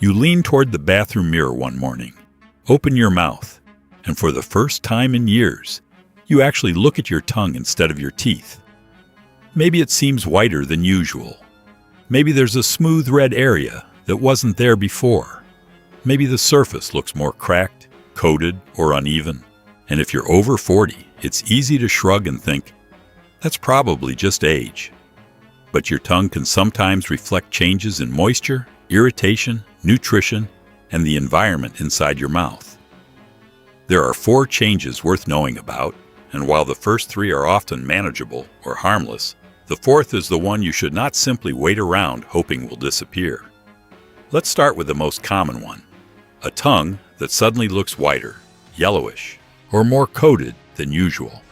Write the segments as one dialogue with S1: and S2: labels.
S1: You lean toward the bathroom mirror one morning, open your mouth, and for the first time in years, you actually look at your tongue instead of your teeth. Maybe it seems whiter than usual. Maybe there's a smooth red area that wasn't there before. Maybe the surface looks more cracked, coated, or uneven. And if you're over 40, it's easy to shrug and think, that's probably just age. But your tongue can sometimes reflect changes in moisture, irritation, nutrition, and the environment inside your mouth. There are 4 changes worth knowing about, and while the first 3 are often manageable or harmless, the 4th is the one you should not simply wait around hoping will disappear. Let's start with the most common one, a tongue that suddenly looks whiter, yellowish, or more coated than usual.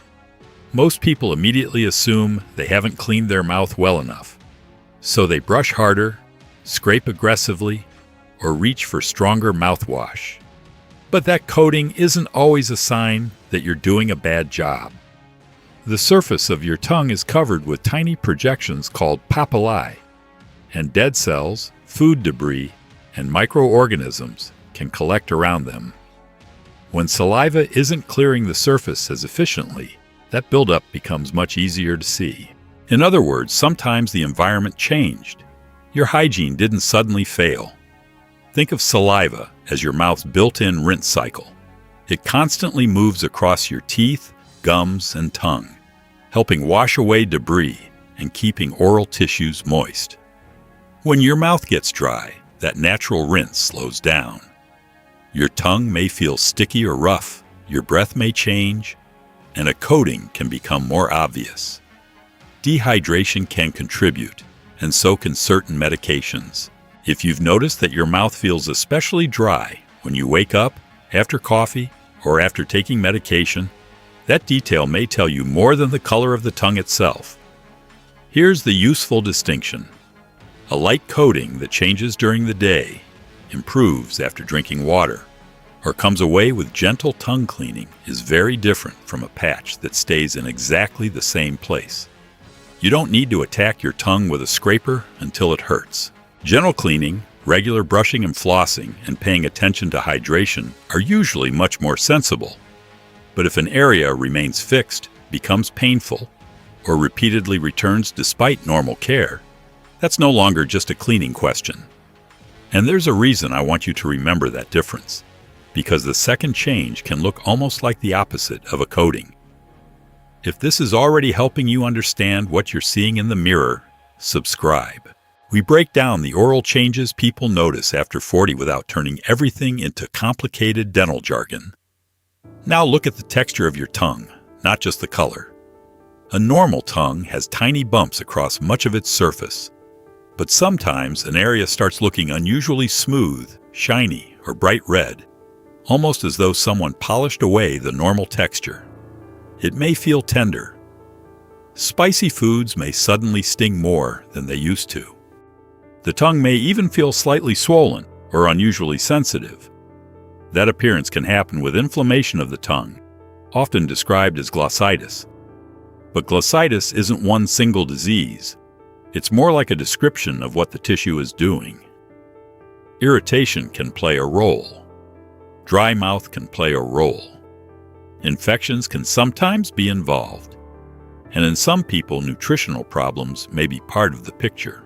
S1: Most people immediately assume they haven't cleaned their mouth well enough, so they brush harder, scrape aggressively, or reach for stronger mouthwash. But that coating isn't always a sign that you're doing a bad job. The surface of your tongue is covered with tiny projections called papillae, and dead cells, food debris, and microorganisms can collect around them. When saliva isn't clearing the surface as efficiently, that buildup becomes much easier to see. In other words, sometimes the environment changed. Your hygiene didn't suddenly fail. Think of saliva as your mouth's built-in rinse cycle. It constantly moves across your teeth, gums, and tongue, helping wash away debris and keeping oral tissues moist. When your mouth gets dry, that natural rinse slows down. Your tongue may feel sticky or rough, your breath may change, and a coating can become more obvious. Dehydration can contribute, and so can certain medications. If you've noticed that your mouth feels especially dry when you wake up, after coffee, or after taking medication, that detail may tell you more than the color of the tongue itself. Here's the useful distinction. A light coating that changes during the day, improves after drinking water, or comes away with gentle tongue cleaning is very different from a patch that stays in exactly the same place. You don't need to attack your tongue with a scraper until it hurts. Gentle cleaning, regular brushing and flossing, and paying attention to hydration are usually much more sensible. But if an area remains fixed, becomes painful, or repeatedly returns despite normal care, that's no longer just a cleaning question. And there's a reason I want you to remember that difference, because the second change can look almost like the opposite of a coating. If this is already helping you understand what you're seeing in the mirror, subscribe. We break down the oral changes people notice after 40 without turning everything into complicated dental jargon. Now look at the texture of your tongue, not just the color. A normal tongue has tiny bumps across much of its surface, but sometimes an area starts looking unusually smooth, shiny, or bright red, almost as though someone polished away the normal texture. It may feel tender. Spicy foods may suddenly sting more than they used to. The tongue may even feel slightly swollen or unusually sensitive. That appearance can happen with inflammation of the tongue, often described as glossitis. But glossitis isn't one single disease. It's more like a description of what the tissue is doing. Irritation can play a role. Dry mouth can play a role. Infections can sometimes be involved. And in some people, nutritional problems may be part of the picture.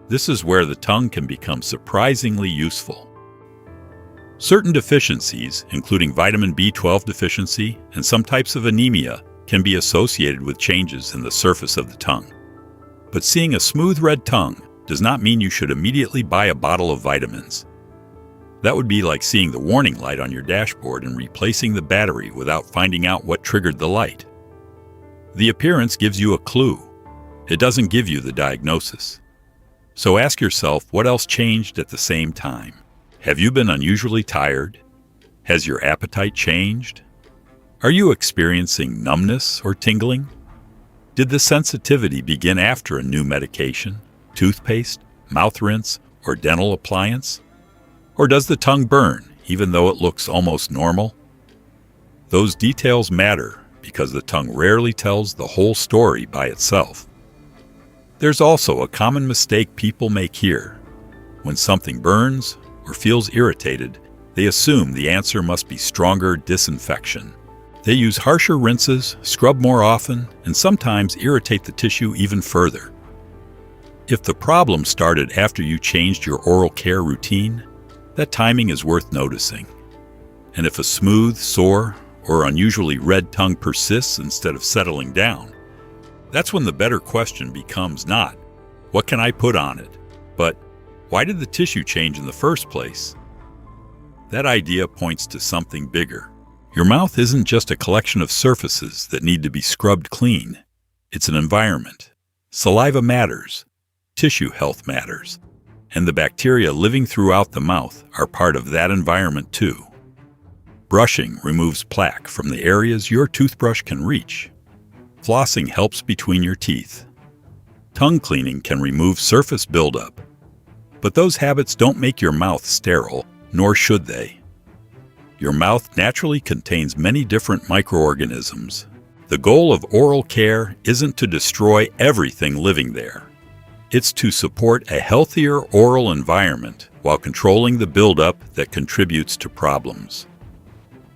S1: This is where the tongue can become surprisingly useful. Certain deficiencies, including vitamin B12 deficiency and some types of anemia, can be associated with changes in the surface of the tongue. But seeing a smooth red tongue does not mean you should immediately buy a bottle of vitamins. That would be like seeing the warning light on your dashboard and replacing the battery without finding out what triggered the light. The appearance gives you a clue. It doesn't give you the diagnosis. So ask yourself what else changed at the same time. Have you been unusually tired? Has your appetite changed? Are you experiencing numbness or tingling? Did the sensitivity begin after a new medication, toothpaste, mouth rinse, or dental appliance? Or does the tongue burn even though it looks almost normal? Those details matter because the tongue rarely tells the whole story by itself. There's also a common mistake people make here. When something burns, or feels irritated, they assume the answer must be stronger disinfection. They use harsher rinses, scrub more often, and sometimes irritate the tissue even further. If the problem started after you changed your oral care routine, that timing is worth noticing. And if a smooth, sore, or unusually red tongue persists instead of settling down, that's when the better question becomes not, what can I put on it? But, why did the tissue change in the first place? That idea points to something bigger. Your mouth isn't just a collection of surfaces that need to be scrubbed clean. It's an environment. Saliva matters. Tissue health matters. And the bacteria living throughout the mouth are part of that environment too. Brushing removes plaque from the areas your toothbrush can reach. Flossing helps between your teeth. Tongue cleaning can remove surface buildup. But those habits don't make your mouth sterile, nor should they. Your mouth naturally contains many different microorganisms. The goal of oral care isn't to destroy everything living there. It's to support a healthier oral environment while controlling the buildup that contributes to problems.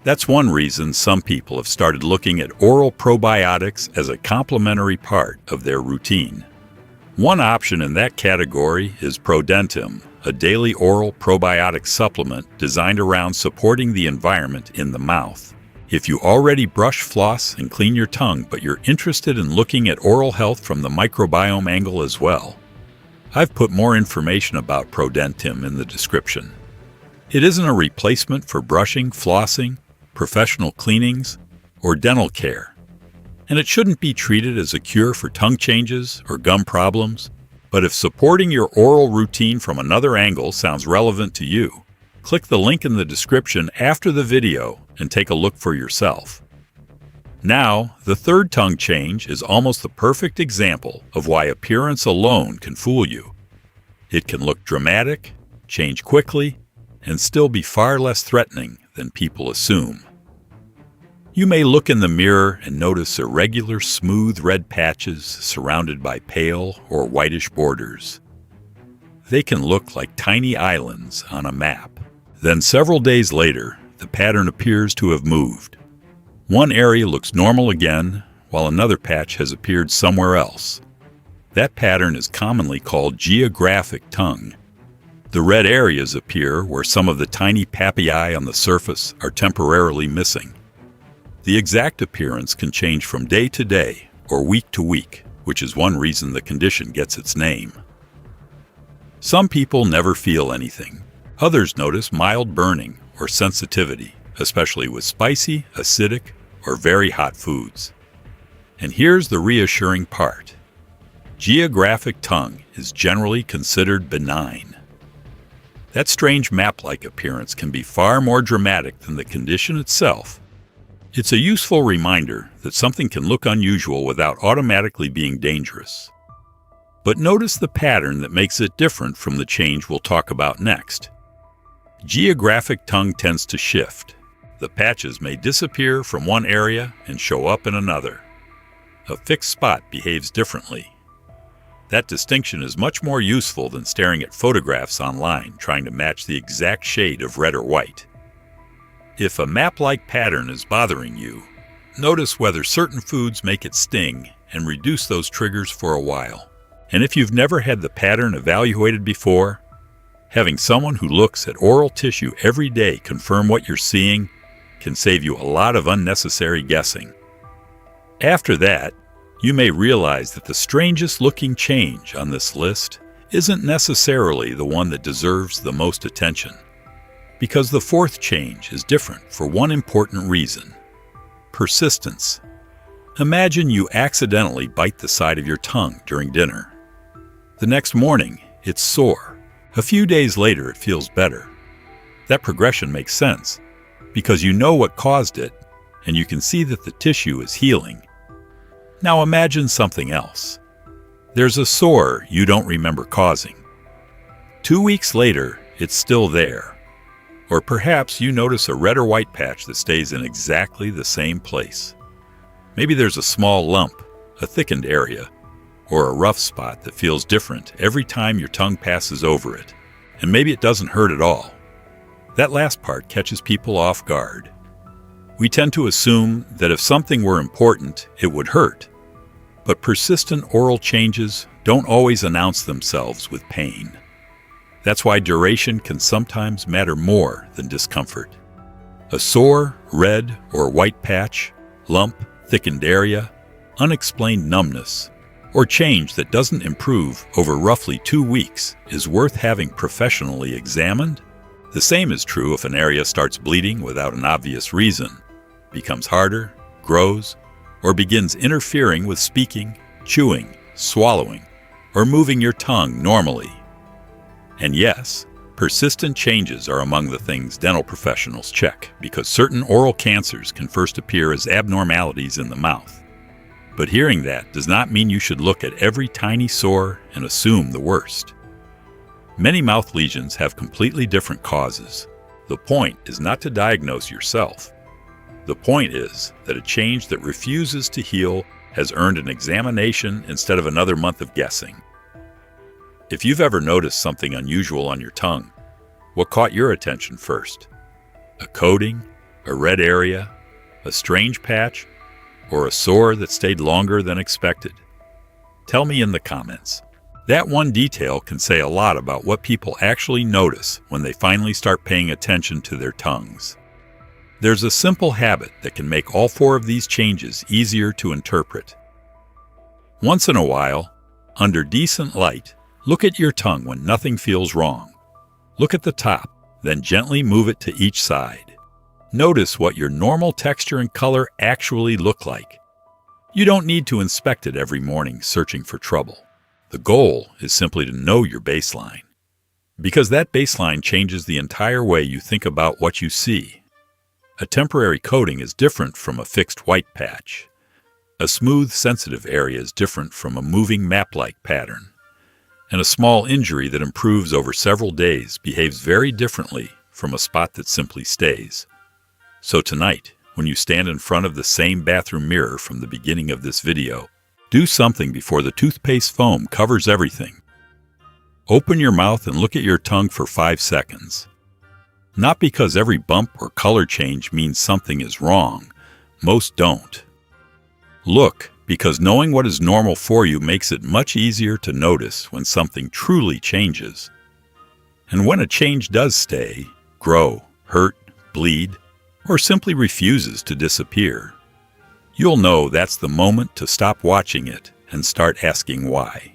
S1: That's one reason some people have started looking at oral probiotics as a complementary part of their routine. One option in that category is Prodentim, a daily oral probiotic supplement designed around supporting the environment in the mouth. If you already brush, floss, and clean your tongue, but you're interested in looking at oral health from the microbiome angle as well, I've put more information about Prodentim in the description. It isn't a replacement for brushing, flossing, professional cleanings, or dental care. And it shouldn't be treated as a cure for tongue changes or gum problems. But if supporting your oral routine from another angle sounds relevant to you, click the link in the description after the video and take a look for yourself. Now, the third tongue change is almost the perfect example of why appearance alone can fool you. It can look dramatic, change quickly, and still be far less threatening than people assume. You may look in the mirror and notice irregular, smooth red patches surrounded by pale or whitish borders. They can look like tiny islands on a map. Then several days later, the pattern appears to have moved. One area looks normal again, while another patch has appeared somewhere else. That pattern is commonly called geographic tongue. The red areas appear where some of the tiny papillae on the surface are temporarily missing. The exact appearance can change from day to day or week to week, which is one reason the condition gets its name. Some people never feel anything. Others notice mild burning or sensitivity, especially with spicy, acidic, or very hot foods. And here's the reassuring part. Geographic tongue is generally considered benign. That strange map-like appearance can be far more dramatic than the condition itself. It's a useful reminder that something can look unusual without automatically being dangerous. But notice the pattern that makes it different from the change we'll talk about next. Geographic tongue tends to shift. The patches may disappear from one area and show up in another. A fixed spot behaves differently. That distinction is much more useful than staring at photographs online trying to match the exact shade of red or white. If a map-like pattern is bothering you, notice whether certain foods make it sting and reduce those triggers for a while. And if you've never had the pattern evaluated before, having someone who looks at oral tissue every day confirm what you're seeing can save you a lot of unnecessary guessing. After that, you may realize that the strangest looking change on this list isn't necessarily the one that deserves the most attention. Because the fourth change is different for one important reason: persistence. Imagine you accidentally bite the side of your tongue during dinner. The next morning, it's sore. A few days later, it feels better. That progression makes sense because you know what caused it and you can see that the tissue is healing. Now imagine something else. There's a sore you don't remember causing. 2 weeks later, it's still there. Or perhaps you notice a red or white patch that stays in exactly the same place. Maybe there's a small lump, a thickened area, or a rough spot that feels different every time your tongue passes over it. And maybe it doesn't hurt at all, That last part catches people off guard. We tend to assume that if something were important, it would hurt. But persistent oral changes don't always announce themselves with pain. That's why duration can sometimes matter more than discomfort. A sore, red, or white patch, lump, thickened area, unexplained numbness, or change that doesn't improve over roughly 2 weeks is worth having professionally examined. The same is true if an area starts bleeding without an obvious reason, becomes harder, grows, or begins interfering with speaking, chewing, swallowing, or moving your tongue normally. And yes, persistent changes are among the things dental professionals check because certain oral cancers can first appear as abnormalities in the mouth. But hearing that does not mean you should look at every tiny sore and assume the worst. Many mouth lesions have completely different causes. The point is not to diagnose yourself. The point is that a change that refuses to heal has earned an examination instead of another month of guessing. If you've ever noticed something unusual on your tongue, what caught your attention first? A coating, a red area, a strange patch, or a sore that stayed longer than expected? Tell me in the comments. That one detail can say a lot about what people actually notice when they finally start paying attention to their tongues. There's a simple habit that can make all 4 of these changes easier to interpret. Once in a while, under decent light, look at your tongue when nothing feels wrong. Look at the top, then gently move it to each side. Notice what your normal texture and color actually look like. You don't need to inspect it every morning searching for trouble. The goal is simply to know your baseline, because that baseline changes the entire way you think about what you see. A temporary coating is different from a fixed white patch. A smooth, sensitive area is different from a moving map-like pattern. And a small injury that improves over several days behaves very differently from a spot that simply stays. So tonight, when you stand in front of the same bathroom mirror from the beginning of this video, do something before the toothpaste foam covers everything. Open your mouth and look at your tongue for 5 seconds. Not because every bump or color change means something is wrong. Most don't. Look, because knowing what is normal for you makes it much easier to notice when something truly changes. And when a change does stay, grow, hurt, bleed, or simply refuses to disappear, you'll know that's the moment to stop watching it and start asking why.